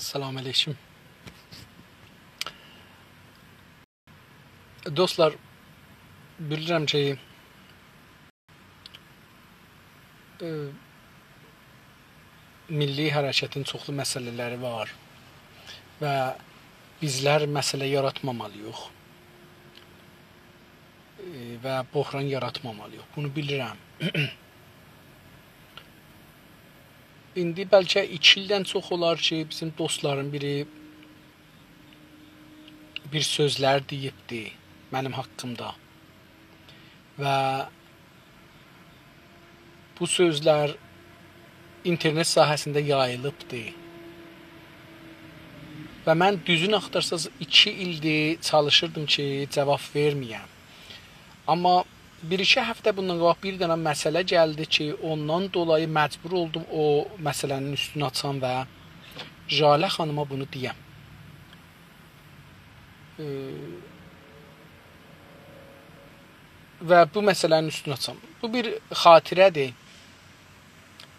Salam əleykum. Dostlar, bilirəm ki, milli hərəkətin çoxlu məsələləri var və bizlər məsələ yaratmamalıyıq və böhran yaratmamalıyıq. Bunu bilirəm. İndi bəlkə 2 ildən çox olar ki, bizim dostların biri bir sözlər deyibdi mənim haqqımda və bu sözlər internet sahəsində yayılıbdı və mən düzün axtarsaz 2 ildir çalışırdım ki, cavab verməyəm. Amma 1-2 həftə bundan qabaq bir dənə məsələ gəldi ki, ondan dolayı məcbur oldum o məsələnin üstünü açam və Jalə xanıma bunu deyəm. Və bu məsələnin üstünü açam. Bu bir xatirədir.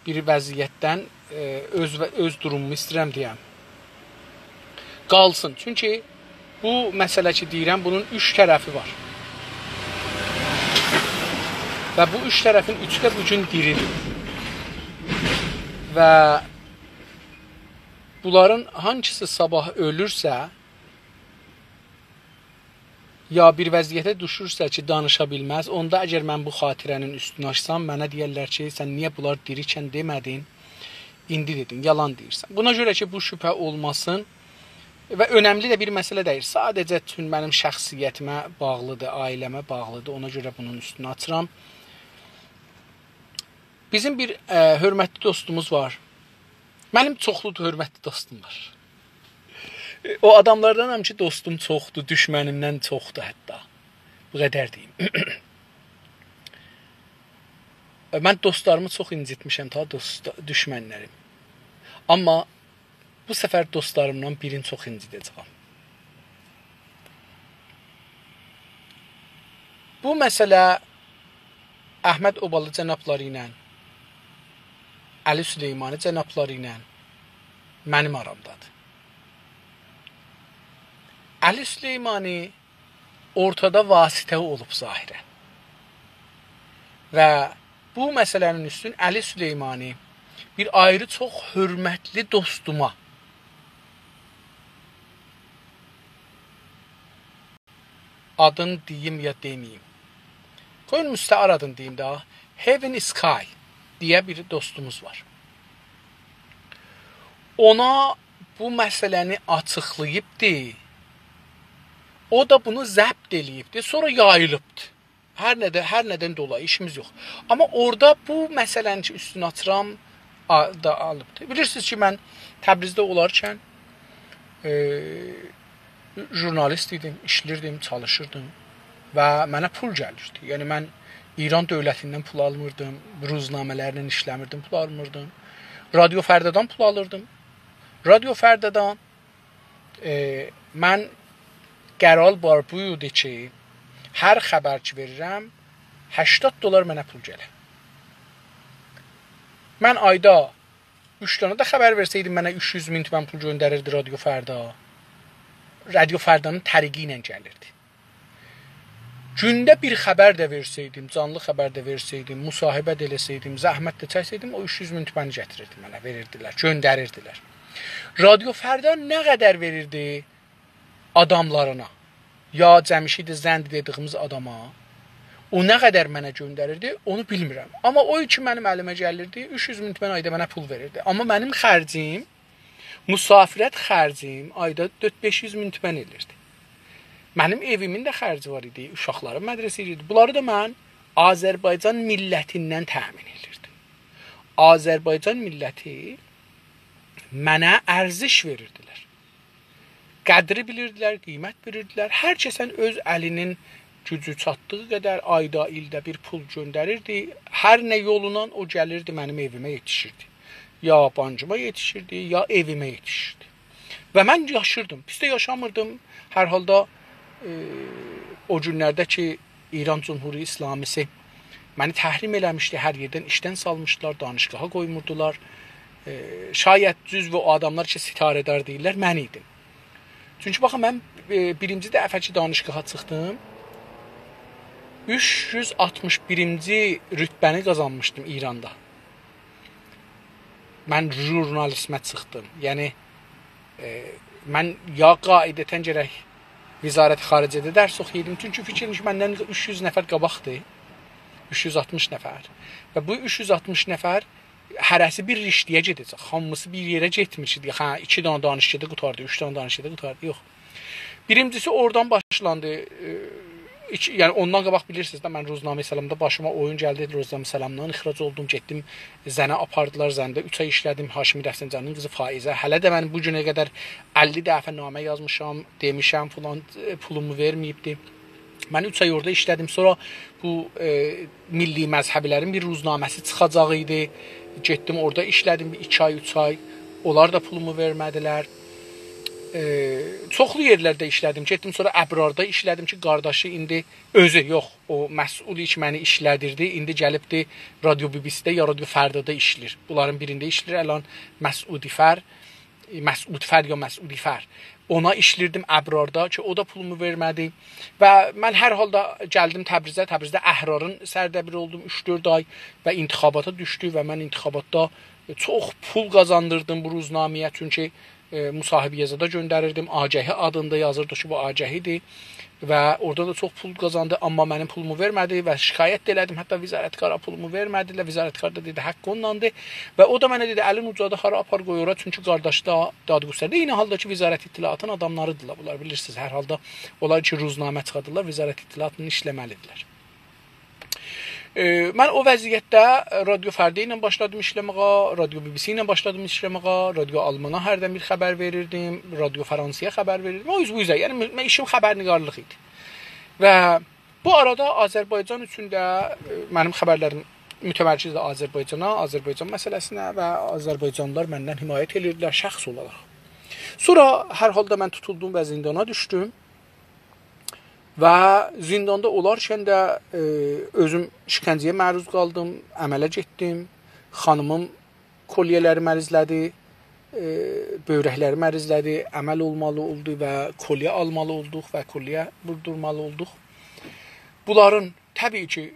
Bir vəziyyətdən öz durumumu istəyirəm deyəm. Qalsın. Çünki bu məsələ ki deyirəm, bunun 3 tərəfi var. Və bu 3 tərəfin 3 də bu gün diridir. Və bunların hangisi sabah ölürsə, ya bir vəziyyətə düşürsə ki, danışa bilməz, onda əgər mən bu xatirənin üstünü açsam, mənə deyərlər ki, sən niyə bunlar dirikən demədin, indi dedin, yalan deyirsən. Buna görə ki, bu şübhə olmasın və önəmli də bir məsələ deyil. Sadəcə tüm mənim şəxsiyyətimə bağlıdır, ailəmə bağlıdır, ona görə bunun üstünü açıram. Bizim bir hörmətli dostumuz var. Mənim çoxlu hörmətli dostum var. O adamlardanam ki, dostum çoxdur, düşmənimdən çoxdur hətta. Bu qədər deyim. Mən dostlarımı çox incitmişəm, ta düşmənlərim. Amma bu səfər dostlarımdan birini çox incidəcəm. Bu məsələ Əhməd Obalı cənabları ilə, Əli Süleymani cənabları ilə mənim aramdadır. Əli Süleymani ortada vasitə olub zahirən. Və bu məsələnin üstün Əli Süleymani bir ayrı çox hörmətli dostuma adını deyim ya demeyim. Qoyun müstəar adını deyim daha. Heaven Sky deyə bir dostumuz var. Ona bu məsələni açıqlayıbdı. O da bunu zəbt eləyibdi. Sonra yayılıbdı. Hər nədən dolayı işimiz yox. Amma orada bu məsələni üstünü açıram da alıbdı. Bilirsiniz ki, mən Təbrizdə olarkən jurnalist idim, işlirdim, çalışırdım və mənə pul gəlirdi. Yəni mən İran dövlətindən pul almırdım, ruznamələrlə işləmirdim, pul almırdım. Radio Fərdadan pul alırdım. Radio Fərdadan mən qərar var buydu ki, hər xəbər ki verirəm, $80 mənə pul gəlir. Mən ayda 3 dənə də xəbər versəydim, mənə 300.000 tümən pul göndərirdi Radio Fərda. Radio Fərdanın təriqi ilə gəlirdi. Gündə bir xəbər də versəydim, canlı xəbər də versəydim, müsahibə də eləsəydim, zəhmət də çəksəydim, o 300.000 tüməni gətirirdi mənə, verirdilər, göndərirdilər. Radio Fərda nə qədər verirdi adamlarına? Ya Cəmişid Zənd dediyimiz adama, o nə qədər mənə göndərirdi, onu bilmirəm. Amma o ki mənim əlimə gəlirdi, 300.000 tümən ayda mənə pul verirdi. Amma mənim xərcim, müsafirət xərcim ayda 400-500.000 tümən elirdi. Mənim evimin də xərci var idi, uşaqlarım mədrəsə idi. Bunları da mən Azərbaycan millətindən təmin edirdim. Azərbaycan milləti mənə ərziş verirdilər. Qədri bilirdilər, qiymət bilirdilər. Hər kəsən öz əlinin gücü çatdığı qədər ayda, ildə bir pul göndərirdi. Hər nə yolundan o gəlirdi, mənim evimə yetişirdi. Ya bancıma yetişirdi, ya evimə yetişirdi. Və mən yaşırdım. Pis də yaşamırdım. Hər halda o günlərdə ki, İran Cumhuri İslamisi məni təhrim eləmişdi, hər yerdən işdən salmışdılar, danışqaha qoymurdular. şayət cüzv o adamlar ki, sitarədar deyirlər, mən idim. Çünki baxın, mən birinci dəfə ki, danışqaha çıxdım, 361-ci rütbəni qazanmışdım İranda. Mən jurnalismə çıxdım. Yəni, mən ya qaidətən gərək Vizarət Xariciyyədə dərs oxuyordum. Çünki fikirmiş məndən 300 nəfər qabaqdır. 360 nəfər. Və bu 360 nəfər hərəsi bir rişdiyə gedəcək. Hamısı bir yerə getmişdi. Hə, 2 dənə danışıqda qutardı, 3 dənə danışıqda qutardı. Yox. Birincisi oradan başlandı. Yəni ondan qabaq bilirsiniz də, mən Roznamə-i Səlamda başıma oyun gəldi. Roznamə-i Səlamdan ixrac oldum, getdim Zənə apardılar. Zəndə 3 ay işlədim. Haşimi Rəfsəncanın qızı Faizə. Hələ də mən bu günə qədər 50 dəfə namə yazmışam, demişəm falan, pulumu verməyibdi. Mən 3 ay orada işlədim. Sonra bu milli məzhəbilərin bir ruznaməsi çıxacaq idi. Getdim orada işlədim 2 ay, 3 ay. Onlar da pulumu vermədilər. Çoxlu yerlərdə işlədim. Getdim sonra Əbrarda işlədim ki, qardaşı indi özü yox, o məsul iş məni işlədirdi. İndi gəlibdi Radio BBC-də ya Radio Fərdada işləyir. Bunların birində işləyir. Əlan Məsudi Fər ya Məsudi Fər. Ona işlirdim Əbrarda ki, o da pulumu vermədi. Və mən hər halda gəldim Təbrizə. Təbrizdə Əhrarın sərdəbiri oldum 3-4 ay və intixabata düşdü və mən intixabatda çox pul qazandırdım bu ruznaməyə. Çünki Musahibiyəzada göndərirdim. Agəhi adında yazırdı ki, bu Agəhidir. Və orada da çox pul qazandı, amma mənim pulumu vermədi və şikayət elədim. Hətta vizarətkara pulumu vermədilər. Vizarətkar da dedi, haqqı ondandır. Və o da mənə dedi, əlin ucadı, hara apar qoy ora. Çünki qardaşı da dadqüstədir. Eyni halda ki, Vizarət İttilaatın adamlarıdırlar bunlar. Bilirsiniz, hər halda onlar ki, ruznamə çıxadırlar. Vizarət İttilaatını işləməlidirlər. Mən o vəziyyətdə Radio Fərdə ilə başladım işləməyə, Radio BBC ilə başladım işləməyə, Radio Almana hərdən bir xəbər verirdim, Radio Fransıya xəbər verirdim. O üzə, yəni mən işim xəbərnigarlıq idi. Və bu arada Azərbaycan üçün də mənim xəbərlərim mütəmərkizdir Azərbaycana, Azərbaycan məsələsinə və Azərbaycanlılar məndən himayət edirdilər şəxs olaraq. Sonra hər halda mən tutuldum və zindana düşdüm. Və zindanda olarkən də özüm işgəncəyə məruz qaldım, əmələ getdim. Xanımım kolyələri mərizlədi, böyrəkləri mərizlədi, əməl olmalı oldu və kolyə almalı olduq və kolyə vurdurmalı olduq. Bunların təbii ki,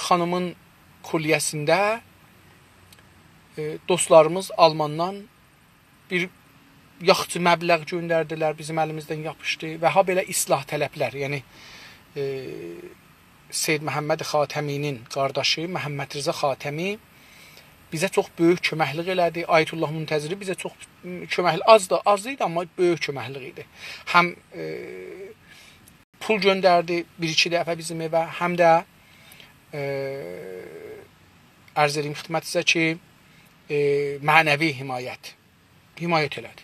xanımın kolyəsində dostlarımız Almandan bir yaxçı məbləğ göndərdilər, bizim əlimizdən yapışdı və ha belə islah tələblər, yəni Seyyid Məhəmməd Xatəminin qardaşı Məhəmməd Rıza Xatəmi bizə çox böyük köməklik elədi. Ayətullah Müntəziri bizə çox köməklik, az idi, amma böyük köməklik idi. Həm pul göndərdi bir-iki dəfə bizim evə, həm də ərz edeyim xidmətinizə ki, mənəvi himayət elədi.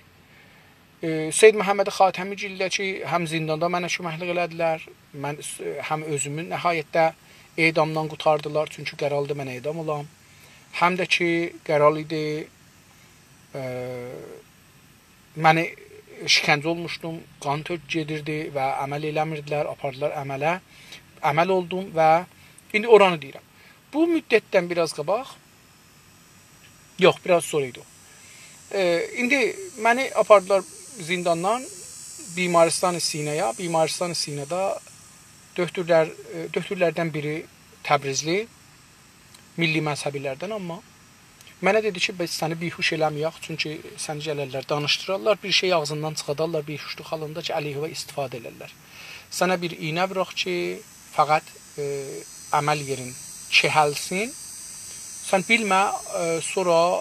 Seyyid Məhəmməd Xatəmi gildə ki, həm zindanda mənə köməklik elədilər, mən həm özümü nəhayətdə edamdan qutardılar, çünki qərarlıdır mən edam olam. Həm də ki, qərar idi, məni şikəncə olmuşdum, qan tök gedirdi və əməl eləmirdilər, apardılar əmələ. Əməl oldum və indi oranı deyirəm. Bu müddətdən biraz qabaq, yox, biraz sonra idi o. İndi məni apardılar zindandan Bimaristan-ı Sinəyə. Bimaristan-ı Sinədə döktürlərdən biri Təbrizli, milli məzhəbilərdən, amma mənə dedi ki, biz səni bihuş eləməyək, çünki səni gələrlər, danışdırarlar, bir şey ağzından çıxadarlar, bihuşluq halında ki, əleyhivə istifadə elərlər. Sənə bir iynə vuraq ki, fəqət əməl yerin kehəlsin, sən bilmə, sonra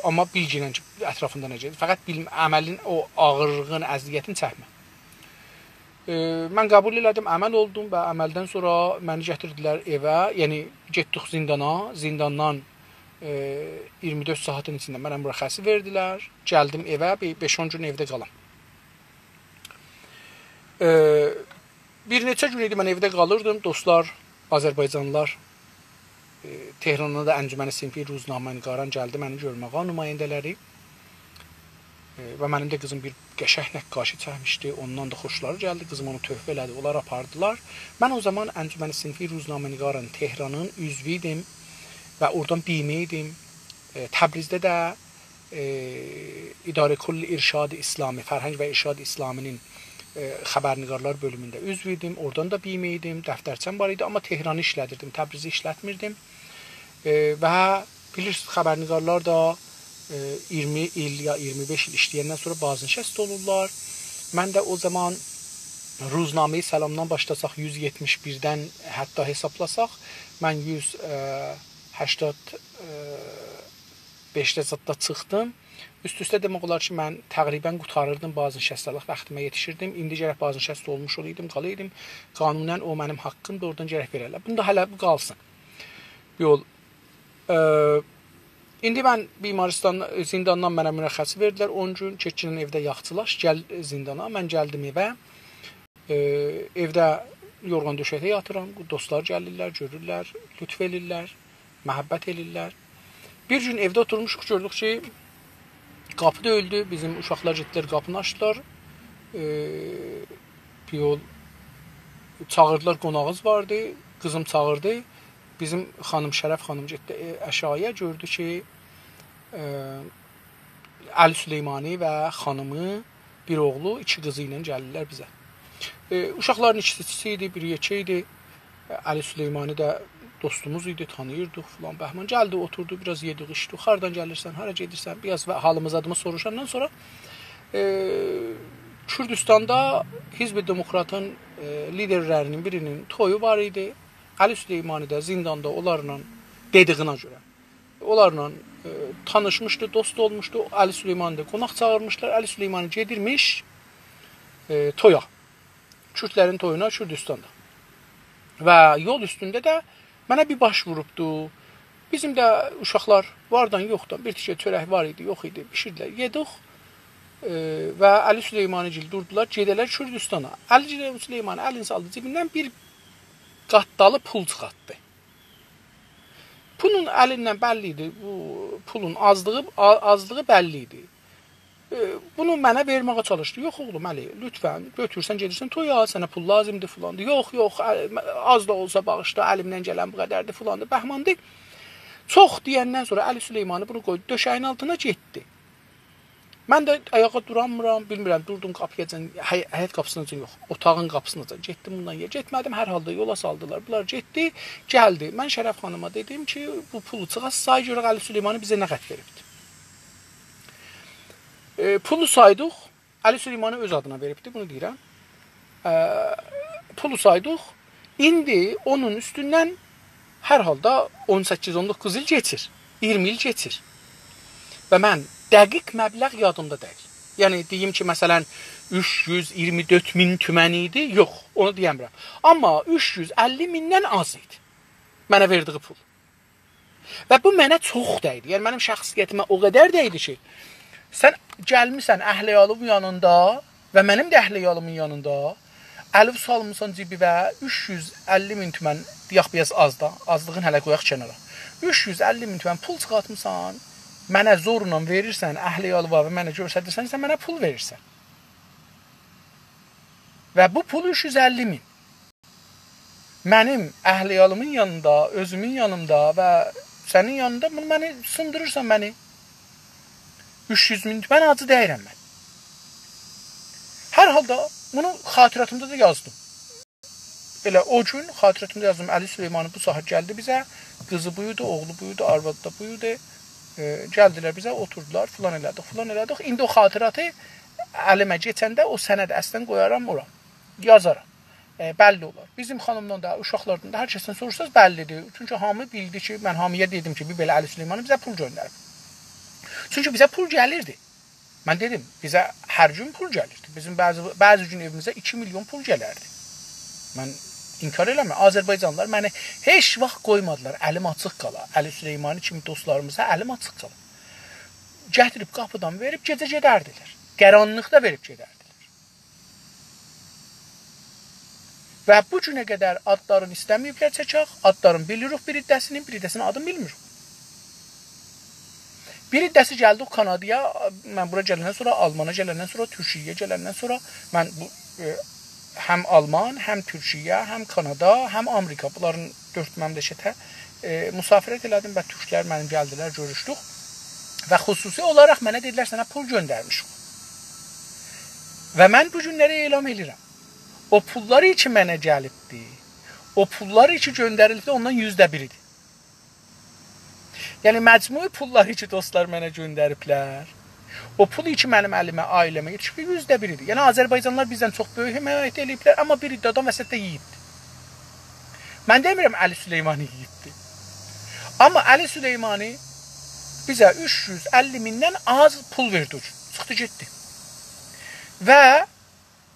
amma bilginən ki, ətrafında necə edir. Fəqət əməlin o ağırlığın, əziyyətin çəkmə. Mən qəbul elədim, əməl oldum və əməldən sonra məni gətirdilər evə, yəni getdik zindana, zindandan 24 saatın içində mənə mürəxəsi verdilər, gəldim evə, 5-10 gün evdə qalam. Bir neçə gün idi mən evdə qalırdım, dostlar, Azərbaycanlılar, Tehrana da Əncüməni Sinfi Ruznaməni Qaran gəldi məni görməyə nümayəndələri və mənim də qızım bir qəşəng nəqqaşi çəkmişdi, ondan da xoşları gəldi, qızım onu töhfə elədi, onlar apardılar. Mən o zaman Əncüməni Sinfi Ruznaməni Qaran Tehranın üzvü idim və oradan bimə idim. Təbrizdə də İdarə Kulli İrşad-ı İslami, Fərhəng və İrşad İslaminin xəbərnigarlar bölümündə üzv idim. Oradan da BİM idim, dəftərçəm var idi, amma Tehranı işlədirdim, Təbrizi işlətmirdim. Və bilirsiniz, xəbərnigarlar da 20 il ya 25 il işləyəndən sonra bazinşəst olurlar. Mən də o zaman Ruznameyi Səlamdan başlasaq 171-dən hətta hesablasaq, mən 185-də zətdə çıxdım. Üst-üstə demək olar ki, mən təqribən qutarırdım bazinşəstlıq vaxtıma yetişirdim. İndi gərək bazinşəst olmuş olaydım, qalaydım. Qanunən o mənim haqqımdır, oradan gərək verərlər. Bunda hələ bu qalsın. Yol. İndi mən zindandan mənə mürəxxəsi verdilər. 10 gün keçinin evdə yaxçılaş, gəl zindana. Mən gəldim evə. Evdə yorğan döşəkdə yatıram. Dostlar gəlirlər, görürlər, lütf elirlər, məhəbbət elirlər. Bir gün evdə oturmuşuq, gördük ki, qapı döyüldü. Bizim uşaqlar getdilər, qapını açdılar. Bir yol çağırdılar, qonağız vardı. Qızım çağırdı. Bizim xanım Şərəf xanım getdi əşyaya, gördü ki, Əli Süleymani və xanımı, bir oğlu, 2 qızı ilə gəlirlər bizə. Uşaqların ikisi idi, biri yekə idi. Əli Süleymani də dostumuz idi, tanıyırdıq filan. Bəhman gəldi, oturdu, biraz yedik, içdik. Hardan gəlirsən, hara gedirsən? Biraz halımız adımı soruşandan sonra Kürdistanda Hizb-i Demokratın liderlərinin birinin toyu var idi. Əli Süleymani də zindanda onlarla dediyinə görə. Onlarla tanışmışdı, dost olmuşdu. Əli Süleymani də qonaq çağırmışlar. Əli Süleymani gedirmiş toya. Kürdlərin toyuna Kürdistanda. Və yol üstündə də mənə bir baş vurubdu. Bizim də uşaqlar vardan yoxdan bir tikə çörək var idi, yox idi. Bişirdilər, yedik. Və Əli Süleymanigil durdular, gedələr Kürdistana. Əli Süleymani əlini saldı cibindən bir qatdalı pul çıxartdı. Pulun əlindən bəlli idi, bu pulun azlığı bəlli idi. Bunu mənə verməyə çalışdı. Yox oğlum Əli, lütfən götürsən, gedirsən toya, sənə pul lazımdır filandı. Yox, az da olsa bağışla, əlimdən gələn bu qədərdir filandı. Bəhmandı. Çox deyəndən sonra Əli Süleymani bunu qoydu, döşəyin altına getdi. Mən də ayağa duramıram, bilmirəm, durdum qapıyacan, həyət qapısınacan yox, otağın qapısınacan. Getdim bundan yer, getmədim, hər halda yola saldılar. Bunlar getdi, gəldi. Mən Şərəf xanıma dedim ki, bu pulu çıxas, say görək Əli Süleymani bizə nə qəd veribdi. Pulu saydıq, Əli Süleymani öz adına veribdi, bunu deyirəm. Pulu saydıq, indi onun üstündən hər halda 18-19 il geçir, 20 il geçir. Və mən dəqiq məbləğ yadımda deyil. Yəni, deyim ki, məsələn, 324 min tümən idi, yox, onu deyəmirəm. Amma 350 mindən az idi mənə verdiği pul. Və bu mənə çox dəydi. Yəni, mənim şəxsiyyətimə o qədər dəydi ki, sən gəlmirsən əhliyalımın yanında və mənim də əhliyalımın yanında əlif salmışsan cibi və 350 min tümən, deyək biraz azlığın hələ qoyaq kənara. 350 min tümən pul çıxartmışsan, mənə zorla verirsən, əhliyalıva və mənə göstərirsən, sən mənə pul verirsən. Və bu pul 350 min. Mənim əhliyalımın yanında, özümün yanında və sənin yanında məni sındırırsan məni. 300 min mən acı deyirəm mən. Hər halda bunu xatiratımda da yazdım. Elə o gün xatiratımda yazdım. Əli Süleymani bu saat gəldi bizə. Qızı buydu, oğlu buydu, arvadı da buydu. Gəldilər bizə, oturdular, filan elədik. İndi o xatiratı əlimə geçəndə o sənədə əslən qoyaram ora. Yazaram. Bəlli olar. Bizim xanımdan da, uşaqlardan da hər kəsdən soruşsaz bəllidir. Çünki hamı bildi ki, mən hamıya dedim ki, bir belə Əli Süleymani bizə pul göndərib. Çünki bizə pul gəlirdi. Mən dedim, bizə hər gün pul gəlirdi. Bizim bəzi gün evimizə 2 milyon pul gələrdi. Mən inkar eləmə. Azərbaycanlılar məni heç vaxt qoymadılar. Əlim açıq qala. Əli Süleymani kimi dostlarımıza əlim açıq qala. Gətirib qapıdan verib gecə gedərdilər. Qəranlıqda verib gedərdilər. Və bu günə qədər adlarını istəməyiblər çəkək. Adlarını bilirik bir iddəsinin adını bilmirik. Bir iddəsi gəldik Kanadaya, mən bura gələndən sonra, Almana gələndən sonra, Türkiyəyə gələndən sonra, mən bu həm Alman, həm Türkiyə, həm Kanada, həm Amerika, bunların 4 məmləkətə müsafirət elədim və türklər mənim gəldilər, görüşdük. Və xüsusi olaraq mənə dedilər, sənə pul göndərmişik. Və mən bu günləri elan edirəm. O pulları ki mənə gəlibdi, o pulları ki göndərildi, ondan %1-dir. Yəni, məcmui pulları ki dostlar mənə göndəriblər, o pul ki mənim əlimə, ailəmə yetişib, %1-dir. Yəni, Azərbaycanlılar bizdən çox böyük himayət ediblər, amma bir iddiadan vəsətdə yiyibdir. Mən demirəm Əli Süleymani yiyibdir. Amma Əli Süleymani bizə 350 mindən az pul verdi o gün. Çıxdı, getdi. Və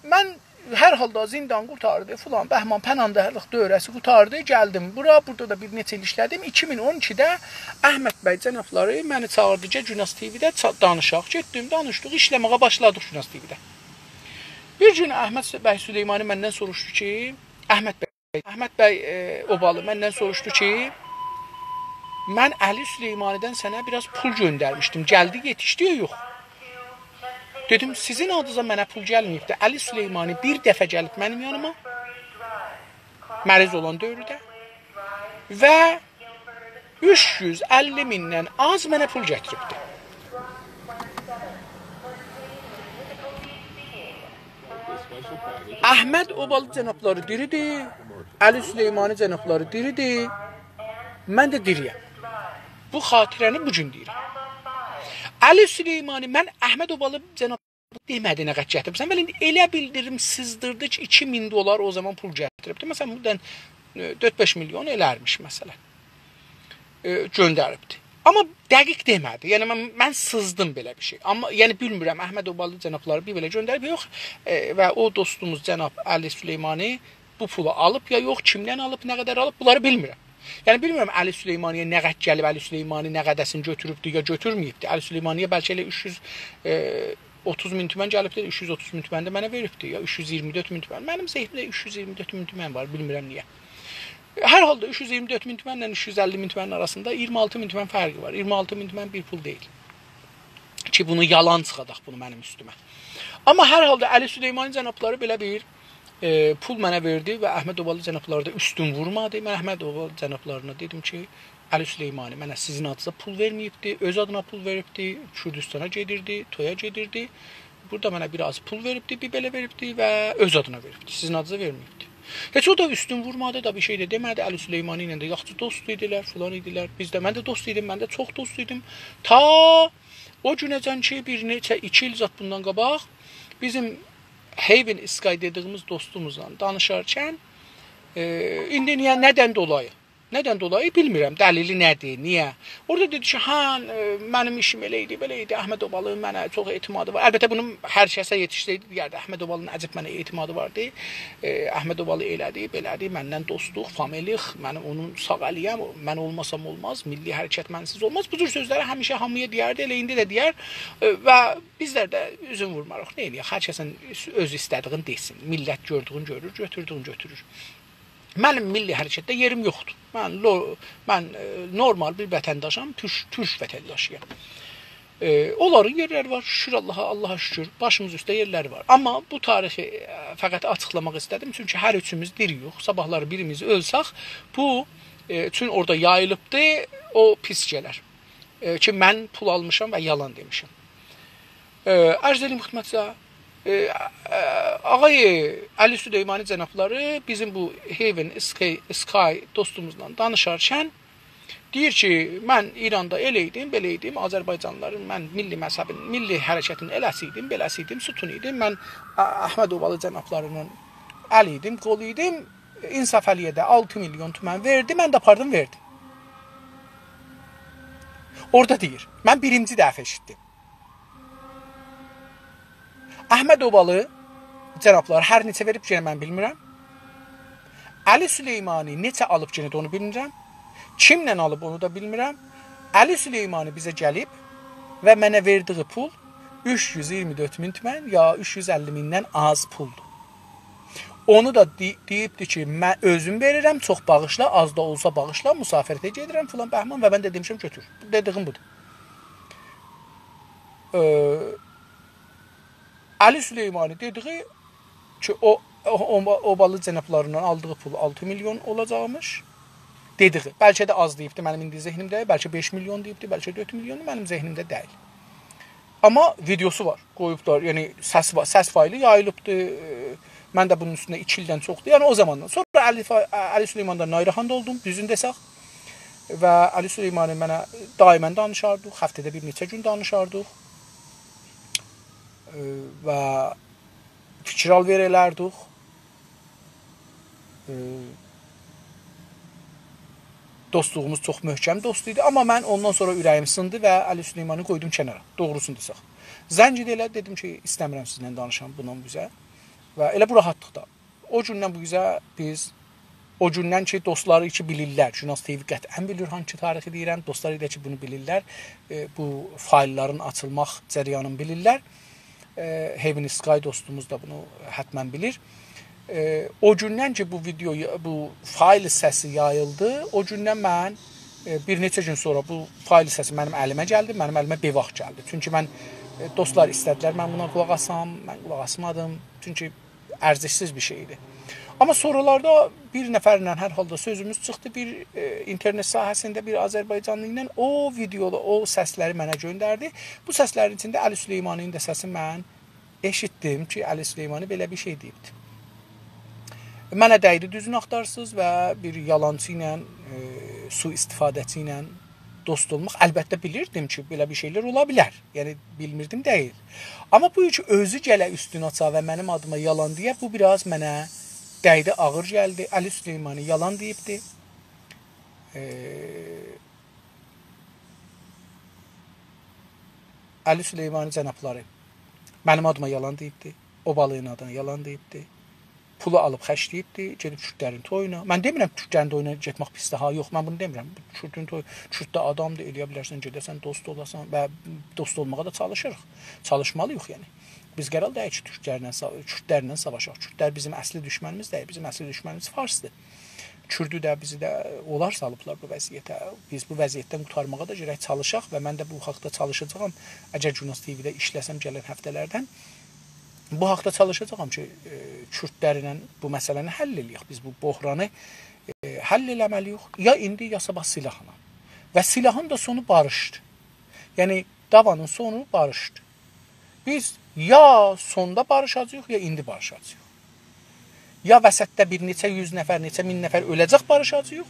mən hər halda zindan qurtardı, filan, Bəhman Pənahgahlıq dövrəsi qurtardı, gəldim bura, burada da bir neçə il işlədim. 2012-də Əhməd bəy cənabları məni çağırdı ki, Günas TV-də danışaq. Getdim, danışdıq, işləməyə başladıq Günas TV-də. Bir gün Əhməd bəy Süleymani məndən soruşdu ki, Əhməd bəy Obalı məndən soruşdu ki, mən Əli Süleymanidən sənə biraz pul göndərmişdim, gəldi, yetişdi ya yox. Dedim, sizin adınıza mənə pul gəlməyibdir. Əli Süleymani bir dəfə gəlib mənim yanıma, məriz olan dövrdə və 350 mindən az mənə pul gətiribdir. Əhməd Obalı cənabları diridir, Əli Süleymani cənabları diridir, mən də diriyəm. Bu xatirəni bugün deyirəm. Əli Süleymani, mən Əhməd Obalı cənabı demədi nə qədər gətiribsən. Mən indi elə bildirim sızdırdı ki, $2000 o zaman pul gətiribdi. Məsələn, buradan 4-5 milyon elərmiş məsələn. Göndəribdi. Amma dəqiq demədi. Yəni, mən sızdım belə bir şey. Amma, yəni, bilmirəm, Əhməd Obalı cənabları bir belə göndərib, yox. Və o dostumuz cənab Əli Süleymani bu pulu alıb ya yox, kimdən alıb, nə qədər alıb, bunları bilmirəm. Yəni, bilmirəm Əli Süleymaniyə nə qədər gəlib, Əli Süleymani nə qədəsini götürübdür ya götürməyibdir. Əli Süleymaniyə bəlkə elə 330 min tümən gəlibdir, 330 min tümən də mənə veribdir, ya 324 min tümən. Mənim zehnimdə 324 min tümən var, bilmirəm niyə. Hər halda 324 min tümənlə 350 min tümənin arasında 26 min tümən fərqi var. 26 min tümən bir pul deyil. Ki, bunu yalan çıxadaq bunu mənim üstümə. Amma hər halda Əli Süleymani cənabları belə bir pul mənə verdi və Əhməd Obalı cənabları da üstün vurmadı. Mən Əhməd Obalı cənablarına dedim ki, Əli Süleymani mənə sizin adınıza pul verməyibdi, öz adına pul veribdi, Kürdistana gedirdi, toya gedirdi. Burada mənə biraz pul veribdi, bir belə veribdi və öz adına veribdi, sizin adınıza verməyibdi. Heç o da üstün vurmadı da bir şey də demədi. Əli Süleymani ilə də yaxşı dost idilər, filan idilər. Mən də dost idim, mən də çox dost idim. Ta o günəcən ki, bir neçə 2 il zat bundan qabaq bizim Haven Sky dediyimiz dostumuzla danışarkən indi nədən dolayı? Nədən dolayı bilmirəm. Dəlili nədir, niyə? Orada dedi ki, mənim işim elə idi, belə idi. Əhməd Obalının mənə çox etimadı var. Əlbəttə, bunun hər kəsə yetişsəydi, deyərdi. Əhməd Obalının əcəb mənə etimadı vardı. Əhməd Obalı elədi, belədi, məndən dostluq, familix, mənim onun sağ əliyəm, mən olmasam olmaz, milli hərəkət mənsiz olmaz. Bu cür sözləri həmişə hamıya deyərdi, elə indi də deyər və bizlər də üzün vurmarıq. Nə eləyək? Hər kəsin öz istədiğini desin. Millət gördüyün görür, götürdüyün götürür. Mənim milli hərəkətdə yerim yoxdur. Mən normal bir vətəndaşam, türk vətəndaşıyam. Onların yerləri var, şükür Allaha şükür, başımız üstə yerləri var. Amma bu tarixi fəqət açıqlamaq istədim, çünki hər üçümüz diririk. Sabahları birimiz ölsək, bu üçün orada yayılıbdı, o pis gələr. Ki, mən pul almışam və yalan demişim. Ərz edim xidmətçiyə, Ağay Əli Süleymani cənabları bizim bu Haven Sky dostumuzla danışarkən deyir ki, mən İranda elə idim, belə idim, Azərbaycanlıların mən milli məzhəbin, milli hərəkətin eləsi idim, beləsi idim, sütun idim, mən Əhməd Obalı cənablarının əli idim, qolu idim, İnsaf Əliyədə 6 milyon tümən verdi, mən də apardım verdim. Orada deyir, mən birinci dəfə eşitdim. Əhməd Obalı cənablar hər neçə verib yenə mən bilmirəm. Əli Süleymani neçə alıb yenə də onu bilmirəm. Kimlə alıb onu da bilmirəm. Əli Süleymani bizə gəlib və mənə verdiyi pul 324 min tümən ya 350 mindən az puldur. Onu da deyibdi ki, mən özüm verirəm, çox bağışla, az da olsa bağışla, müsafirətə gedirəm filan Bəhman və mən də demişəm götür. Dediyim budur. Əli Süleymani dediği ki, o Obalı cənablarından aldığı pul 6 milyon olacaqmış. dediği. Bəlkə də az deyibdi mənim indi zehnimdə, bəlkə 5 milyon deyibdi, bəlkə 4 milyon mənim zehnimdə deyil. Amma videosu var, qoyublar. Yəni səs faylı yayılıbdı. Mən də bunun üstündə 2 ildən çoxdur. Yəni o zamandan. Sonra Ali Süleymandan nayrahand oldum, düzün desək. Və Ali Süleymanı mənə daimən danışardıq, həftədə bir neçə gün danışardıq. Və fikir alver elərdik. Dostluğumuz çox möhkəm dost idi. Amma mən ondan sonra ürəyim sındı və Ali Süleymanı qoydum kənara. Doğrusunu desək. Zəng elə dedim ki, istəmirəm sizinlə danışam bundan bu üzə. Və elə bu rahatlıqda. O gündən bu üzə biz, o gündən ki, dostları ki bilirlər. Jurnalist TV qətiyyən bilir hangi tarixi deyirəm. Dostları ilə ki bunu bilirlər. Bu faillərin açılmaq cəryanını bilirlər. Heaven Sky dostumuz da bunu hətmən bilir. O gündən ki bu video, bu fail səsi yayıldı, o gündən mən bir neçə gün sonra bu fail səsi mənim əlimə gəldi, mənim əlimə bevaq gəldi. Çünki mən dostlar istədilər mən buna qulaq asam, mən qulaq asmadım. Çünki ərziksiz bir şeydir. Amma sonralarda bir nəfərlə hər halda sözümüz çıxdı. Bir internet sahəsində bir Azərbaycanlı ilə o videolu, o səsləri mənə göndərdi. Bu səslərin içində Ali Süleymanın da səsi mən eşitdim ki, Ali Süleymanı belə bir şey deyibdi. Mənə dəydi düzün axtarsız və bir yalancı ilə, sui-istifadəçi ilə dost olmaq. Əlbəttə bilirdim ki, belə bir şeylər ola bilər. Yəni, bilmirdim deyil. Amma bu üç özü gələ üstün aça və mənim adıma yalan deyə, bu biraz mənə dəydi, ağır gəldi. Ali Süleymanı yalan deyibdi. Ali Süleymanı cənabları mənim adıma yalan deyibdi. O balığın adına yalan deyibdi. Pulu alıb xərcləyibdi, gedib Kürtlərin toyuna. Mən demirəm Kürtlərin toyuna getmək pisdir. Ha, yox, mən bunu demirəm. Kürtün toyu, Kürtdə adamdır, eləyə bilərsən, gedəsən, dost olasan və dost olmağa da çalışırıq. Çalışmalıyıq, yəni. Biz qərar deyək ki, Kürtlərlə savaşaq. Kürtlər bizim əsli düşmənimiz deyil, bizim əsli düşmənimiz Farsdır. Kürdü də bizi də onlar salıblar bu vəziyyətə. Biz bu vəziyyətdən qurtarmağa da gərək çalışaq və mən də bu haqda çalışacağam. Əgər Jurnalist TV-də işləsəm gələn həftələrdən bu haqda çalışacağam ki, Kürdlərlə bu məsələni həll eləyək. Biz bu bohranı həll eləməliyik. Ya indi, ya sabah silahla. Və silahın da sonu barışdır. Yəni, davanın sonu barışdır. Biz ya sonda barışacağıq, ya indi barışacağıq. Ya vəsətdə bir neçə 100 nəfər, neçə 1000 nəfər öləcək barışacağıq,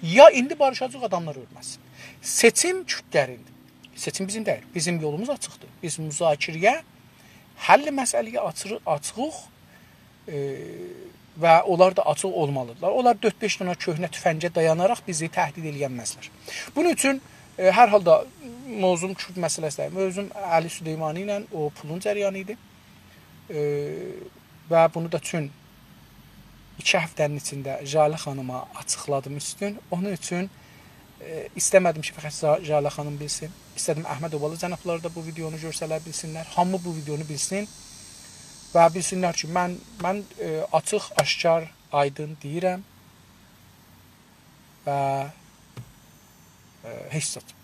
ya indi barışacağıq, adamlar ölməsin. Seçim Kürdlərindir. Seçim bizim deyil. Bizim yolumuz açıqdır. Biz müzakirəyə, həll məsələyə açıq və onlar da açıq olmalıdırlar. Onlar 4-5 dənə köhnə tüfəngə dayanaraq bizi təhdid eləyənməzlər. Bunun üçün hər halda mövzum Kürd məsələsidir. Mövzum Ali Süleymanı ilə o pulun cəryanı idi. Və bunu da üçün 2 həftənin içində Jalə xanıma açıqladım üstün. Onun üçün istəmədim ki, fəqət Jalə xanım bilsin. İstədim Əhməd Obalı cənabları da bu videonu görsələr bilsinlər. Hamı bu videonu bilsin və bilsinlər ki, mən açıq, aşkar, aydın deyirəm və heç zat.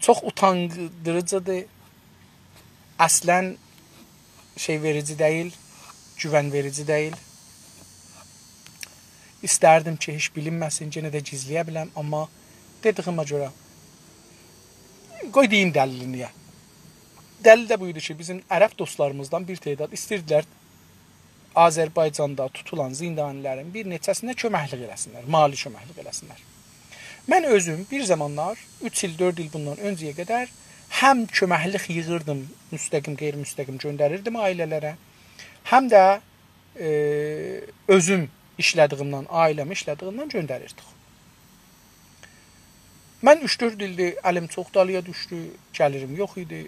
Çox utandırıcıdır. Əslən şey verici deyil, güvən verici deyil. İstərdim ki, heç bilinməsin, yenə də gizləyə biləm, amma dediyimə görə qoy deyim dəlilini. Dəlil də buydu ki, bizim ərəb dostlarımızdan bir tədad istəyirdilər Azərbaycanda tutulan zindanilərin bir neçəsinə köməklik eləsinlər, mali köməklik eləsinlər. Mən özüm bir zamanlar 3 il, 4 il bundan öncəyə qədər həm köməklik yığırdım, müstəqim, qeyri-müstəqim göndərirdim ailələrə, həm də özüm işlədiyimdən, ailəm işlədiyimdən göndərirdik. Mən 3-4 ildir əlim çox dalıya düşdü, gəlirim yox idi,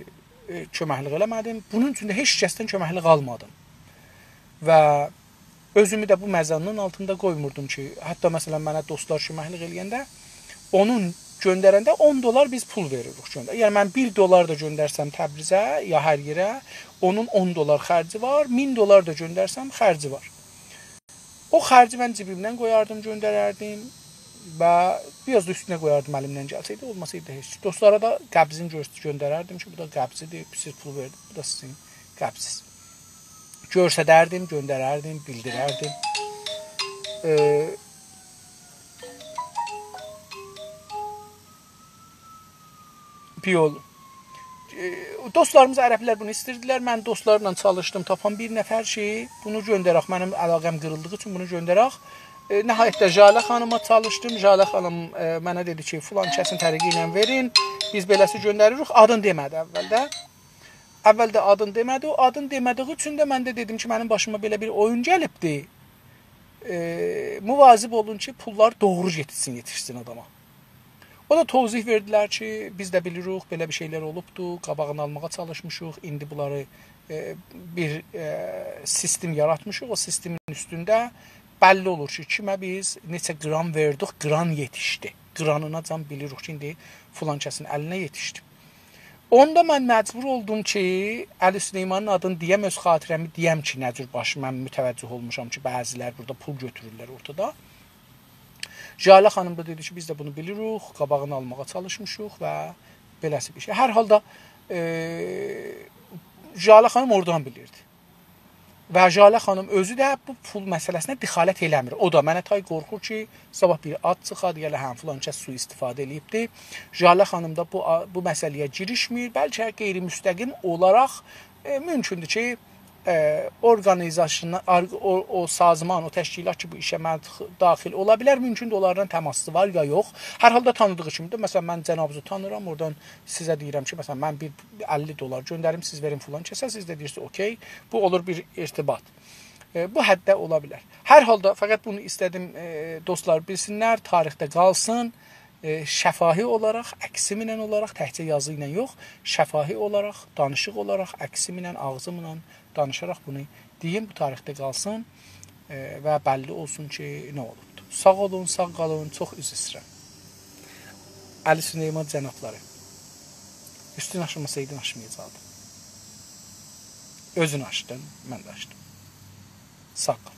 köməklik eləmədim. Bunun üçün də heç kəsdən köməklik almadım. Və özümü də bu məzanın altında qoymurdum ki, hətta məsələn mənə dostlar köməklik eləyəndə, onun göndərəndə $10 biz pul veririk göndər. Yəni mən $1 da göndərsəm Təbrizə ya hər yerə, onun $10 xərci var, $1000 da göndərsəm xərci var. O xərci mən cibimdən qoyardım, göndərərdim və biraz da üstünə qoyardım əlimdən gəlsəydi, olmasaydı heç. Dostlara da qəbzin göndərərdim ki, bu da qəbzidir, siz pul verdim, bu da sizin qəbziz. Görsədərdim, göndərərdim, bildirərdim. tipi olun. Dostlarımız ərəblər bunu istəyirdilər. Mən dostlarla çalışdım, tapam bir nəfər şeyi, bunu göndərək. Mənim əlaqəm qırıldığı üçün bunu göndərək. Nəhayətdə Jalə xanıma çalışdım. Jalə xanım mənə dedi ki, filan kəsin təriqi ilə verin. Biz beləsi göndəririk. Adın demədi əvvəldə. Əvvəldə adın demədi. O adın demədiyi üçün də mən də dedim ki, mənim başıma belə bir oyun gəlibdi. Muvazib olun ki, pullar doğru yetişsin adama. O da tozih verdilər ki, biz də bilirik, belə bir şeylər olubdu, qabağını almağa çalışmışıq. İndi bunları bir sistem yaratmışıq. O sistemin üstündə bəlli olur ki, kimə biz neçə qram verdik, qran yetişdi. Qranına can bilirik ki, indi filan kəsin əlinə yetişdi. Onda mən məcbur oldum ki, Əli Süleymanın adını deyəm, öz xatirəmi deyəm ki, nə cür başı mən mütəvəccüh olmuşam ki, bəzilər burada pul götürürlər ortada. Jalə xanım da dedi ki, biz də bunu bilirik, qabağını almağa çalışmışıq və beləsi bir şey. Hər halda Jalə xanım oradan bilirdi. Və Jalə xanım özü də bu pul məsələsinə dixalət eləmir. O da mənə tay qorxur ki, sabah bir ad çıxadı, yəni həm filan kəs sui-istifadə eləyibdi. Jalə xanım da bu məsələyə girişmir. Bəlkə qeyri-müstəqim olaraq mümkündür ki, organizasyon, o sazman, o təşkilat ki, bu işə daxil ola bilər. Mümkündür onlardan təmaslı var ya yox. Hər halda tanıdığı kimidir. Məsələn, mən cənabınızı tanıram. Oradan sizə deyirəm ki, məsələn, mən bir 50 dolar göndərim, siz verin filan kəsə. Siz də deyirsiniz, okey. Bu olur bir irtibat. Bu həddə ola bilər. Hər halda fəqət bunu istədim dostlar bilsinlər, tarixdə qalsın. Şəfahi olaraq, əksimi ilə olaraq, təkcə yazı ilə yox, şəfahi olaraq, danışıq olaraq, əksimi ilə, ağzım ilə danışaraq bunu deyim, bu tarixdə qalsın və bəlli olsun ki, nə olubdur. Sağ olun, sağ qalın, çox üzr istəyirəm. Əli Süleyman cənabları, üstün aşılmasaydın aşmayacaqdım. Özün açdın, mən də açdım. Sağ qalın.